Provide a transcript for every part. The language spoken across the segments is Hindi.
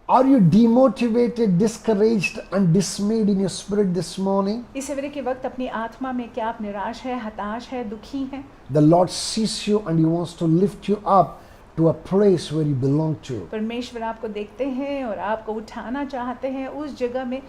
Are you demotivated, discouraged and dismayed in your spirit this morning? इस सवेरे के वक्त अपनी आत्मा में क्या आप निराश है, हताश है, दुखी हैं? The Lord sees you and He wants to lift you up to a place where you belong to. परमेश्वर आपको देखते हैं और आपको उठाना चाहते हैं, उस जगह में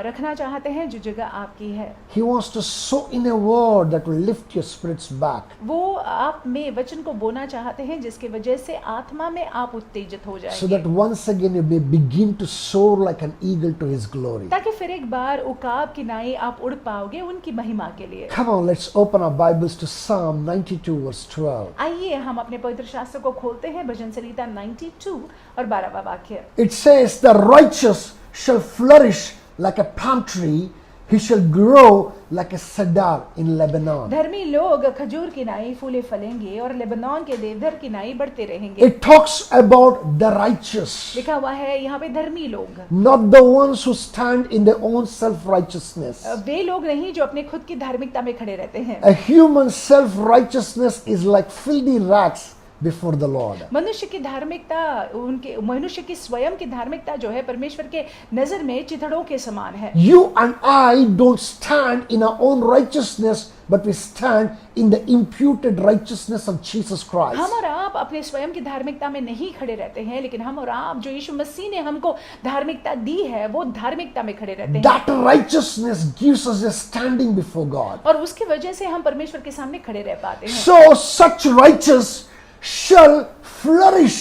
रखना चाहते हैं जो जगह आपकी है। He wants to sow in a word that will lift your spirits back. वो आप में वचन को बोना चाहते हैं जिसकी वजह से आत्मा में आप उत्तेजित हो So जाएंगे, that once again you may begin to soar like an eagle to His glory. ताकि फिर एक बार उकाब की नाई आप उड़ पाओगे उनकी महिमा के लिए। Come on, let's open our Bibles to Psalm 92 verse 12. आइए हम अपने पवित्र शास्त्र को खोलते हैं, भजन संहिता 92 और 12वां वाक्य। It says, the righteous shall flourish like a palm tree, he shall grow like a cedar in Lebanon. धर्मी लोग खजूर की नाई फूले फलेंगे और लेबनान के देवदार की नाई बढ़ते रहेंगे। It talks about the righteous, लिखा हुआ है यहाँ पे धर्मी लोग, not the ones who stand in their own self-righteousness. वे लोग नहीं जो अपने खुद की धार्मिकता में खड़े रहते हैं। A human self-righteousness is like filthy rags before the Lord. मनुष्य की धार्मिकता, उनके मनुष्य की स्वयं की धार्मिकता जो है परमेश्वर के नजर में चिथड़ों के समान है। You and I don't stand in our own righteousness, but we stand in the imputed righteousness of Jesus Christ. हम और आप अपने स्वयं की धार्मिकता में नहीं खड़े रहते हैं, लेकिन हम और आप जो यीशु मसीह ने हमको धार्मिकता दी है वो धार्मिकता में खड़े रहते हैं। That righteousness gives us a standing before God. और उसकी वजह से हम परमेश्वर के सामने खड़े रह पाते हैं। So such righteous shall flourish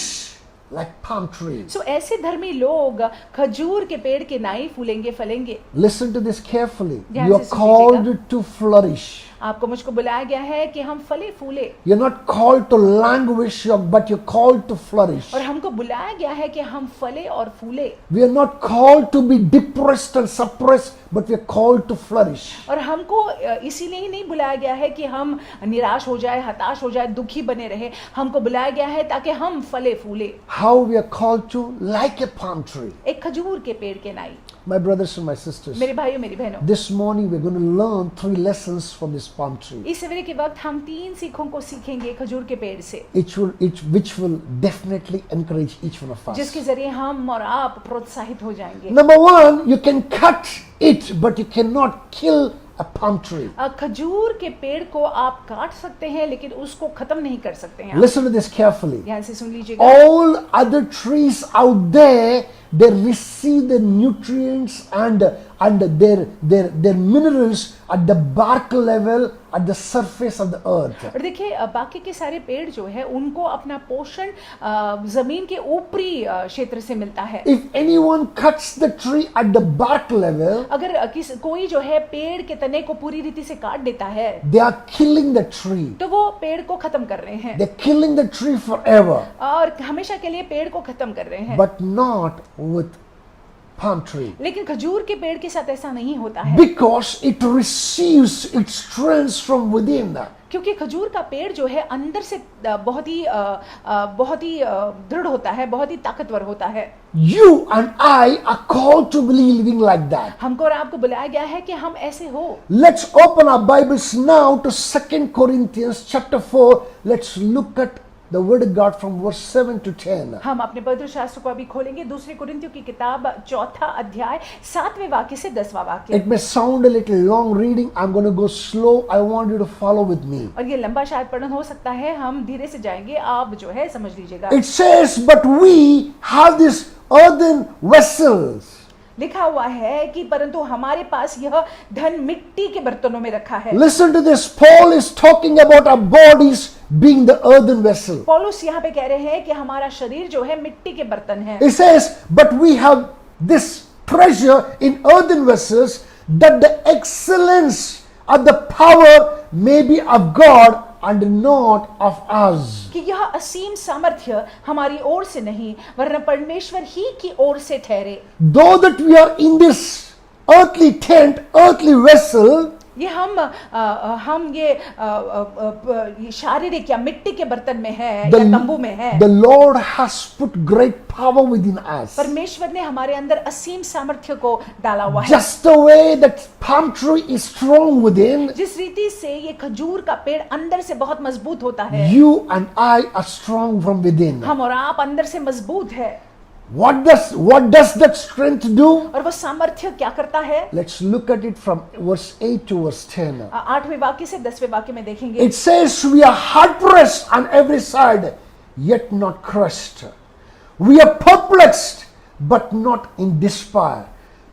like palm trees. सो ऐसे धर्मी लोग खजूर के पेड़ के नाई फूलेंगे फलेंगे। Listen to this carefully. ध्यान You are से सुनिएगा। called to flourish. आपको मुझको बुलाया गया है कि हम फले फूले, You're not called to languish, but you're called to flourish. और हमको बुलाया गया है कि हम फले और फूले। We are not called to be depressed and suppressed, but we are called to flourish. और हमको इसीलिए ही नहीं बुलाया गया है कि हम निराश हो जाए, हताश हो जाए, दुखी बने रहे। हमको बुलाया गया है ताकि हम फले फूले। How we are called to? Like a palm tree. एक खजूर के पेड़ के नाई। My brothers and my sisters, मेरे भाइयों मेरी बहनों, this morning we're going to learn 3 lessons from this palm tree. इस सवेरे के वक्त हम 3 सीखों को सीखेंगे खजूर के पेड़ से, Which will definitely encourage each one of us. जिसके जरिए हम और आप प्रोत्साहित हो जाएंगे। Number 1, you can cut it, but you cannot kill a palm tree. खजूर के पेड़ को आप काट सकते हैं लेकिन उसको खत्म नहीं कर सकते हैं। Listen to this carefully. ध्यान से सुन लीजिएगा। All other trees out there, they receive the nutrients and their minerals at the bark level, at the surface of the earth. और देखिए बाकी के सारे पेड़ जो है उनको अपना पोषण जमीन के ऊपरी क्षेत्र से मिलता है। If anyone cuts the tree at the bark level, अगर कोई जो है पेड़ के तने को पूरी रीति से काट देता है, they are killing the tree. तो वो पेड़ को खत्म कर रहे हैं, They're killing the tree forever, और हमेशा के लिए पेड़ को खत्म कर रहे हैं। but not with palm tree. लेकिन खजूर के पेड़ के साथ ऐसा नहीं होता है, Because it receives its strength from within. क्योंकि खजूर का पेड़ जो है अंदर से बहुत ही दृढ़ होता है, बहुत ही ताकतवर होता है। You and I are called to be living like that. हमको और आपको बुलाया गया है कि हम ऐसे हो। Let's open our Bibles now to 2 Corinthians chapter 4. Let's look at the word of God from verse 7 to 10. हम अपने पवित्र शास्त्र को अभी खोलेंगे, दूसरे कुरिन्थियों की किताब 4 अध्याय 7वें वाक्य से 10वां वाक्य। It may sound a little long reading. I'm going to go slow. I want you to follow with me. और ये लंबा शायद पठन हो सकता है, हम धीरे से जाएंगे, आप जो है समझ लीजिएगा। It says, but we have these earthen vessels. लिखा हुआ है कि परंतु हमारे पास यह धन मिट्टी के बर्तनों में रखा है। Listen to this. Paul is talking about our bodies being the earthen vessel. पौलुस यहाँ पे कह रहे हैं कि हमारा शरीर जो है मिट्टी के बर्तन है। It says, but we have this treasure in earthen vessels, that the excellence of the power may be of God and not of us. कि यह असीम सामर्थ्य हमारी ओर से नहीं वरन परमेश्वर ही की ओर से ठहरे। Though that we are in this earthly tent, earthly vessel, ये हम ये शारीरिक या मिट्टी के बर्तन में है या तंबू में है। the Lord has put great power within us. परमेश्वर ने हमारे अंदर असीम सामर्थ्य को डाला हुआ है। Just the way that palm tree is strong within, जिस रीति से ये खजूर का पेड़ अंदर से बहुत मजबूत होता है, you and I are strong from within. हम और आप अंदर से मजबूत है। What does that strength do? और वो सामर्थ्य क्या करता है? Let's look at it from verse 8 to verse 10. 8वें वाक्य से 10वें वाक्य में देखेंगे. It says, we are hard pressed on every side, yet not crushed. We are perplexed, but not in despair.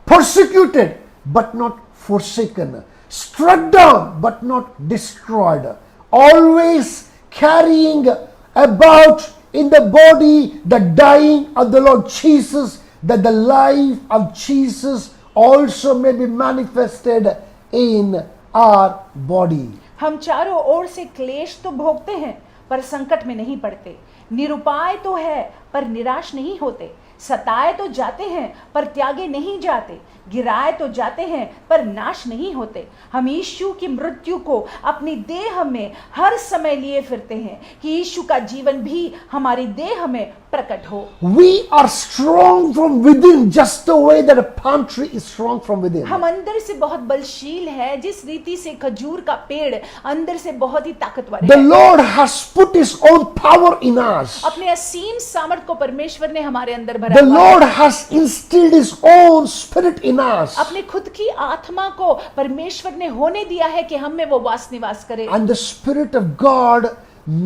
Persecuted, but not forsaken. Struck down, but not destroyed. Always carrying about in the body the dying of the Lord Jesus, that the life of Jesus also may be manifested in our body. हम चारों ओर से क्लेश तो भोगते हैं पर संकट में नहीं पड़ते, निरुपाय तो है पर निराश नहीं होते, सताए तो जाते हैं पर त्यागे नहीं जाते, गिराए तो जाते हैं पर नाश नहीं होते। हम यीशु की मृत्यु को अपनी देह में हर समय लिए फिरते हैं कि यीशु का जीवन भी हमारी देह में प्रकट हो। We are strong from within, just the way that a palm tree is strong from within. हम अंदर से बहुत बलशील है, जिस रीति से खजूर का पेड़ अंदर से बहुत ही ताकतवर The है। Lord has put His own power in us. अपने असीम सामर्थ को परमेश्वर ने हमारे अंदर भरा The हुआ है। Lord has instilled His own spirit in us. अपने खुद की आत्मा को परमेश्वर ने होने दिया है कि हम में वो वास निवास करे। And the Spirit of God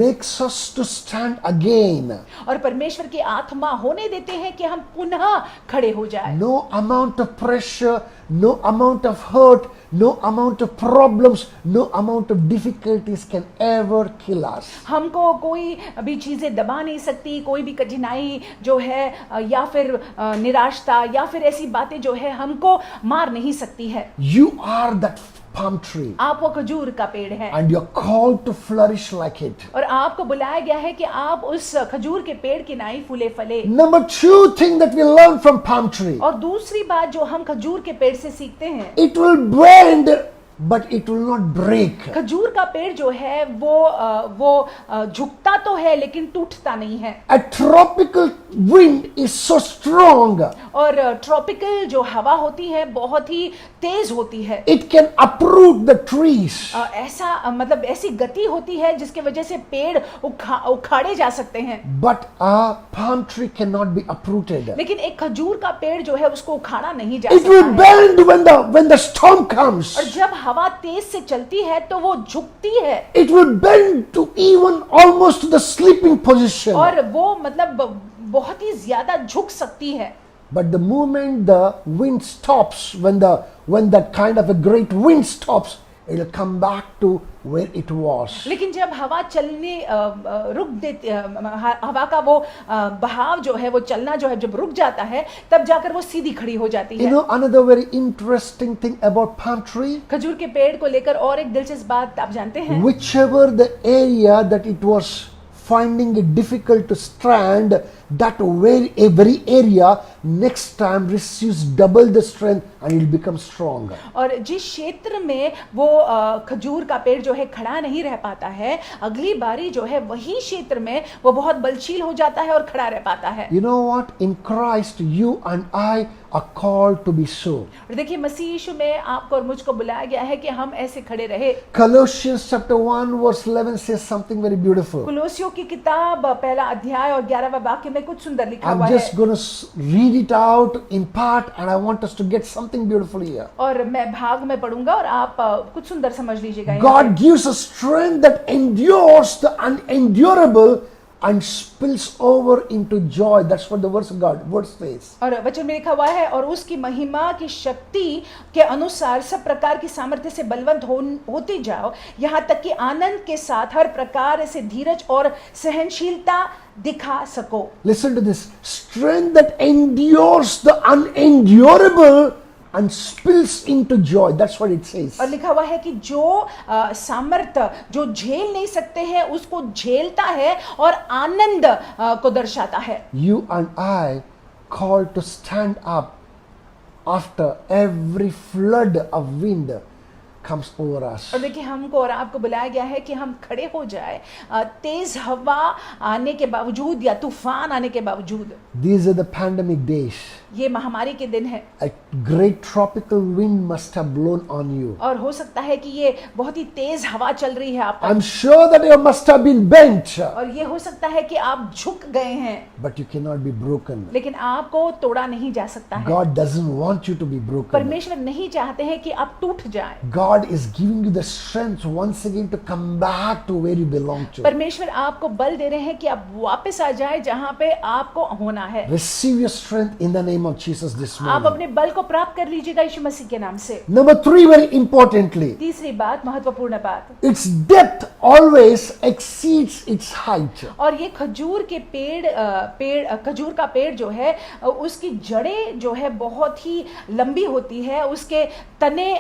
makes us to stand again. और परमेश्वर की आत्मा होने देते हैं कि हम पुनः खड़े हो जाए। No amount of pressure, no amount of hurt, no amount of problems, no amount of difficulties can ever kill us. हमको कोई भी चीजें दबा नहीं सकती, कोई भी कठिनाई जो है या फिर निराशता या फिर ऐसी बातें जो है हमको मार नहीं सकती है। You are that palm tree, आप वो खजूर का पेड़ है and you're called to flourish like it. और आपको बुलाया गया है कि आप उस खजूर के पेड़ की नाई फूले फले। Number two thing that we learn from palm tree, और दूसरी बात जो हम खजूर के पेड़ से सीखते हैं, it will bend but it will not break. खजूर का पेड़ जो है वो झुकता तो है लेकिन टूटता नहीं है। A tropical wind is so strong, और ट्रॉपिकल जो हवा होती है बहुत ही तेज होती है। it can uproot the trees. ऐसा मतलब ऐसी गति होती है जिसके वजह से पेड़ उखाड़े जा सकते हैं। But a palm tree cannot be uprooted. लेकिन एक खजूर का पेड़ जो है उसको उखाड़ा नहीं जा It will सकता है। bend when the storm comes. और जब हवा तेज से चलती है तो वो झुकती है It will bend to even almost to the sleeping position. और वो मतलब बहुत ही ज्यादा झुक सकती है। But the moment the wind stops, when that kind of a great wind stops, it will come back to where it was. लेकिन जब हवा चलने रुक देती, हवा का वो बहाव जो है वो चलना जो है जब रुक जाता है तब जाकर वो सीधी खड़ी हो जाती You है। know another very interesting thing about palm tree? खजूर के पेड़ को लेकर और एक दिलचस्प बात आप जानते हैं, Whichever the area that it was finding it difficult to stand, that very area next time receives double the strength and it will become stronger. और जिस क्षेत्र में वो खजूर का पेड़ जो है खड़ा नहीं रह पाता है, अगली बारी जो है वही क्षेत्र में वो बहुत बलशील हो जाता है और खड़ा रह पाता है। You know what? In Christ, you and I are called to be so. और देखिए मसीह यीशु में आपको और मुझको बुलाया गया है कि हम ऐसे खड़े रहे। Colossians chapter 1 verse 11 says something very beautiful. कुलोसियों की किताब पहला अध्याय और 11वें वाक्य में कुछ सुंदर लिखा I'm हुआ है। just going to read it out in part and I want us to get something beautiful here. और मैं भाग में पढ़ूंगा और आप कुछ सुंदर समझ लीजिएगा। God gives us strength that endures the unendurable and spills over into joy. That's what the word says. और वचन में लिखा हुआ है, और उसकी महिमा की शक्ति के अनुसार सब प्रकार की सामर्थ्य से बलवंत होती जाओ, यहाँ तक कि आनंद के साथ हर प्रकार से धीरज और सहनशीलता दिखा सको। Listen to this. Strength that endures the unendurable and spills into joy. That's what it says. और लिखा हुआ है कि जो सामर्थ्य जो झेल नहीं सकते हैं उसको झेलता है और आनंद को दर्शाता है। You and I called to stand up after every flood of wind comes over us. और देखिए हमको और आपको बुलाया गया है कि हम खड़े हो जाए तेज हवा आने के बावजूद या तूफान आने के बावजूद। These are the pandemic days. ये महामारी के दिन है A great tropical wind must have blown on you. और हो सकता है कि ये बहुत ही तेज हवा चल रही है आप पर, I'm sure that you must have been bent, और ये हो सकता है कि आप झुक गए हैं, but you cannot be broken. लेकिन आपको तोड़ा नहीं जा सकता है। God doesn't want you to be broken. परमेश्वर नहीं चाहते हैं कि आप टूट जाएं। God is giving you the strength once again to come back to where you belong to. परमेश्वर आपको बल दे रहे हैं कि आप वापस आ जाए जहां पे आपको होना है। Receive your strength in the name of Jesus this आप morning. अपने बल को प्राप्त कर लीजिएगा यीशु मसीह के नाम से। Number 3, very importantly, तीसरी बात, महत्वपूर्ण बात, its depth always exceeds its height. और ये खजूर के खजूर का पेड़ जो है उसकी जड़ें जो है बहुत ही लंबी होती है उसके तने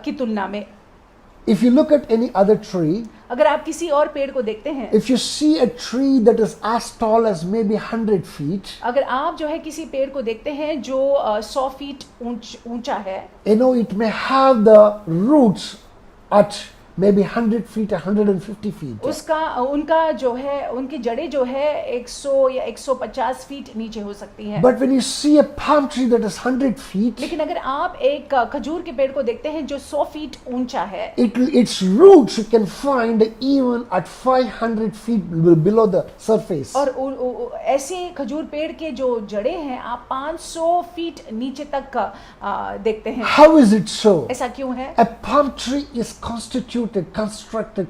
की तुलना में। If you look at any other tree, अगर आप किसी और पेड़ को देखते हैं, if you see a tree that is as tall as maybe 100 feet, अगर आप जो है किसी पेड़ को देखते हैं जो 100 फीट ऊंचा है, you know, it may have the roots at maybe 100 feet, 150 feet. उनका जो है उनकी जड़ें जो है 100 या 150 फीट नीचे हो सकती हैं। But when you see a palm tree that is 100 feet, लेकिन अगर आप एक खजूर के पेड़ को देखते हैं जो 100 फीट ऊंचा है, its roots you can find even at 500 feet below the surface. और ऐसे खजूर पेड़ के जो जड़ें हैं आप 500 फीट नीचे तक देखते हैं। How is it so? ऐसा क्यों है? A palm tree is constructed,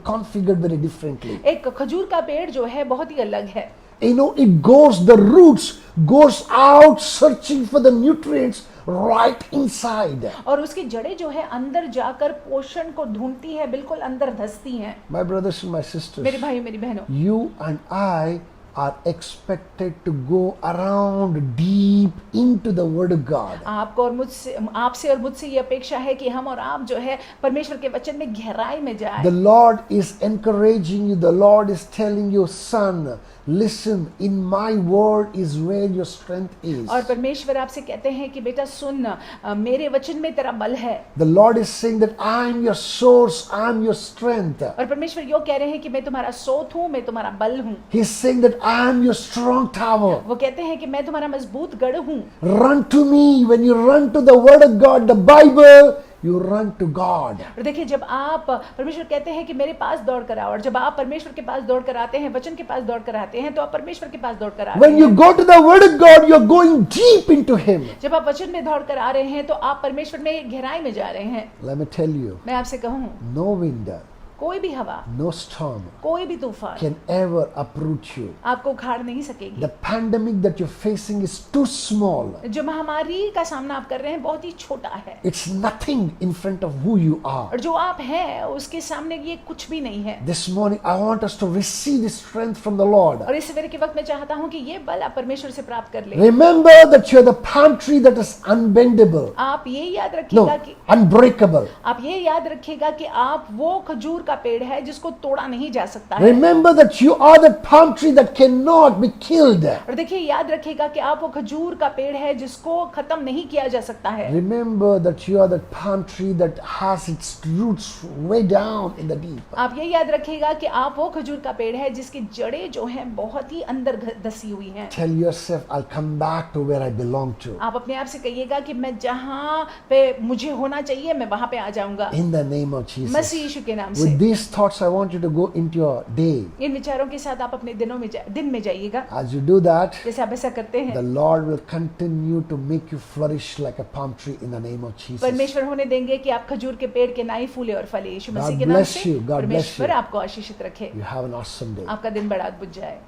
configured very differently. एक खजूर का पेड़ जो है बहुत ही अलग है। You know, the roots goes out searching for the nutrients right inside. और उसकी जड़ें जो है अंदर जाकर पोषण को ढूंढती है, बिल्कुल अंदर धंसती हैं। My brothers and my sisters, मेरे भाई मेरी बहनों, you and I are expected to go around deep into the word of God. आपको और मुझसे, आपसे और मुझसे ये अपेक्षा है कि हम और आप जो है परमेश्वर के वचन में गहराई में जाएं। The Lord is encouraging you. The Lord is telling you, son, listen, in my word is where your strength is. और परमेश्वर आपसे कहते हैं कि बेटा सुन, मेरे वचन में तेरा बल है। The Lord is saying that I am your source, I am your strength. और परमेश्वर यो कह रहे हैं कि मैं तुम्हारा स्रोत हूँ, मैं तुम्हारा बल हूँ। He's saying that I am your strong tower. वो कहते हैं कि मैं तुम्हारा मजबूत गढ़ हूँ। Run to me. When you run to the word of God, the Bible, you run to God. और देखिए, जब आप परमेश्वर कहते हैं कि मेरे पास दौड़ कर आओ, और जब आप परमेश्वर के पास दौड़ कर आते हैं, वचन के पास दौड़ कर आते हैं, तो आप परमेश्वर के पास दौड़ कर आते When you हैं। go to the word of God, you're going deep into Him. जब आप वचन में दौड़ कर आ रहे हैं तो आप परमेश्वर में गहराई में जा रहे हैं। Let me tell you, मैं आपसे कहूँ, no wind, कोई भी हवा, no storm कोई भी तूफान can ever uproot you. आपको उखाड़ नहीं सकेगी। The pandemic that you're facing is too small. जो महामारी का सामना आप कर रहे हैं बहुत ही छोटा है, It's nothing in front of who you are. और जो आप हैं उसके सामने ये कुछ भी नहीं है। This morning, I want us to receive the strength from the Lord. और इस सवेरे के वक्त मैं चाहता हूँ कि ये बल आप परमेश्वर से प्राप्त कर ले। Remember that you're the palm tree that is unbendable. आप ये याद No, रखिएगा कि unbreakable. आप ये याद रखिएगा कि आप वो खजूर का पेड़ है जिसको तोड़ा नहीं जा सकता है। Remember that you are the palm tree that cannot be killed. और देखिए, याद रखिएगा कि आप वो खजूर का पेड़ है जिसको खत्म नहीं किया जा सकता है। Remember that you are the palm tree that has its roots way down in the deep. आप ये याद रखिएगा कि आप वो खजूर का पेड़ है जिसकी जड़ें जो हैं बहुत ही अंदर धसी हुई हैं। Tell yourself, I'll come back to where I belong to. आप अपने आप से कहिएगा कि मैं जहाँ पे मुझे होना चाहिए मैं वहां पे आ जाऊंगा, In the name of Jesus. मसीह यीशु के नाम से। With these thoughts, I want you to go into your day. इन विचारों के साथ आप अपने दिन में जाइएगा। As you do that, जैसे आप ऐसा करते the हैं, Lord will continue to make you flourish like a palm tree in the name of Jesus. परमेश्वर होने देंगे कि आप खजूर के पेड़ के नाई फूले और फले। यीशु मसीह God के नाम bless से you. God bless परमेश्वर you. आपको आशीषित रखे। You have an awesome day. आपका दिन बड़ा अद्भुत जाए।